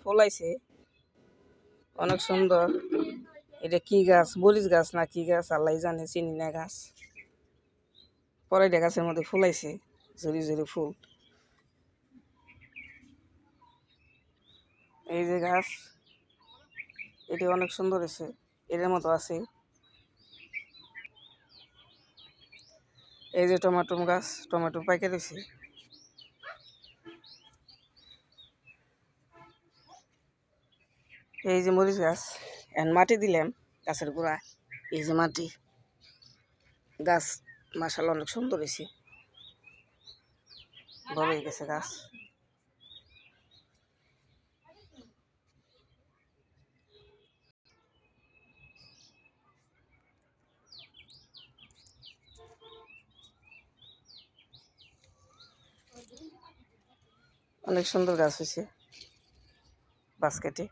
ফলাইছে অনেক সুন্দর। এটা কি গাছ, মরিচ গাছ না কি গাছ আল্লাহ জানে, চিনি না গাছ। পরাইটা গাছের মধ্যে ফুলাইছে ঝুরি ঝুরি ফুল। এই যে গাছ, এটি অনেক সুন্দর হয়েছে, এর মতো আছে। এই যে টমেটো গাছ, টমেটো পাইকে রয়েছে। এই যে মরিচ গাছ, এখন মাটি দিলাম গাছের গোড়ায়। এই যে মাটি, গাছ মাশাআল্লাহ অনেক সুন্দর হয়েছে, বড় হয়ে গেছে গাছ। অনেক সুন্দর গাছ হয়েছে বাস্কেটে।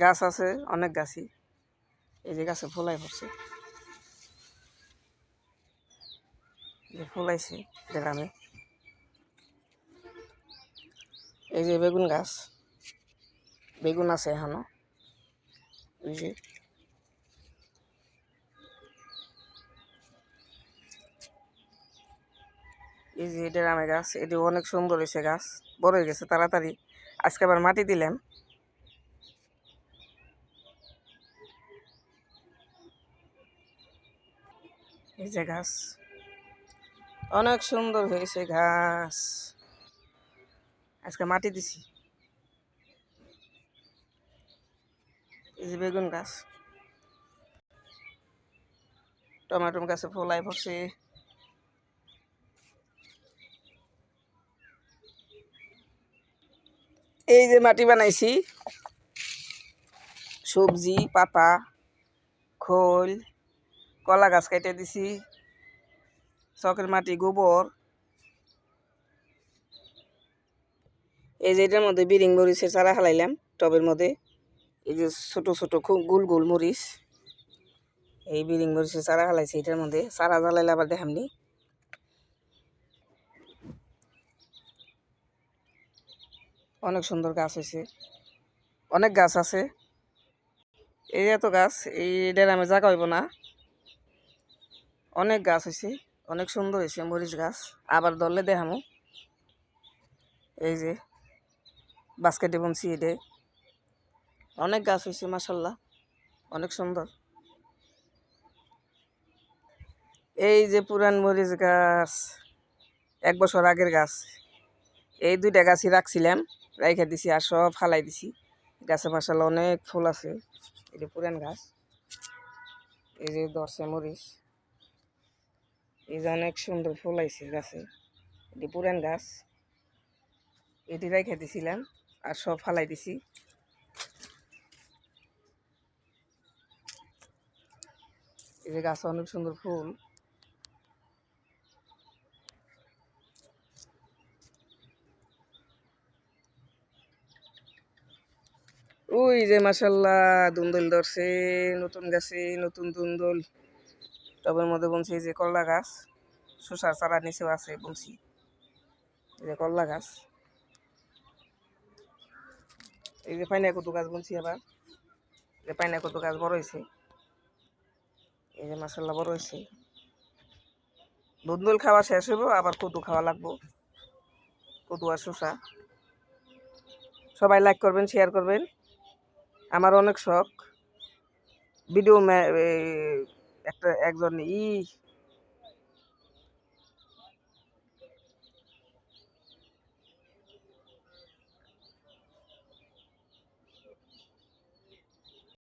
গাছ আছে অনেক গাছই, এই যে গাছে ফুলাই পড়ছে, ফুলাইছে গ্রামে। এই যে বেগুন গাছ, বেগুন আছে এখনো। এই যে এটা আমের গাছ, এটি অনেক সুন্দর হয়েছে, গাছ বড় হয়ে গেছে তাড়াতাড়ি। আজকে আবার মাটি দিলাম। এই যে গাছ অনেক সুন্দর হয়েছে গাছ, আজকে মাটি দিছি। এই যে বেগুন গাছ, টমেটো গাছে ফলাই পড়ছে। এই যে মাটি বানাইছি, সবজি পাতা খোল, কলা গাছ কেটে দিছি, চকের মাটি গোবর। এই যে এটার মধ্যে বিরিং মরিচের চারা হালাইলাম টবের মধ্যে। এই যে ছোট ছোট খুব গোল গোল মরিচ, এই বিরিং মরিচের চারা হালাইছে এটার মধ্যে। চারা জ্বালাইলে আবার দেখামনি। অনেক সুন্দর গাছ হয়েছে, অনেক গাছ আছে। এই এত গাছ, এইটার আমি জায়গা হইব না, অনেক গাছ হয়েছে, অনেক সুন্দর হয়েছে মরিচ গাছ। আবার ধরলে দেখামো। এই যে বাস্কেটে বুনছি, এটা অনেক গাছ হয়েছে মাশাআল্লাহ, অনেক সুন্দর। এই যে পুরান মরিচ গাছ, 1 বছর আগের গাছ। এই 2টা গাছই রাখছিলাম, রাইখা দিছি আর সব ফালাই দিছি। গাছে মাশাআল্লাহ অনেক ফুল আছে। এটা পুরান গাছ, এই যে ধরছে মরিচ, এই যে অনেক সুন্দর ফুল আইছে গাছে। এটি পুরান গাছ, এটি রাইখা দিছিলাম আর সব ফালাই দিছি। এই যে গাছে অনেক সুন্দর ফুল। ওই যে মাশাআল্লাহ দুন্দুল ধরছে, নতুন গাছে নতুন দুন্দুল। টবের মধ্যে বুনছি। এই যে করলা গাছ, শসার চারা নিচেও আছে বুনছি। এই যে করলা গাছ, এই যে পাইনা কদু গাছ বুনছি আবার। এই পাইনা কদু গাছ বড় হয়েছে, এই যে মাশাআল্লাহ বড় হয়েছে। দুন্দুল খাওয়া শেষ হইব, আবার কদু খাওয়া লাগবো, কদু আর শসা। সবাই লাইক করবেন, শেয়ার করবেন। আমার অনেক শখ ভিডিও, একজন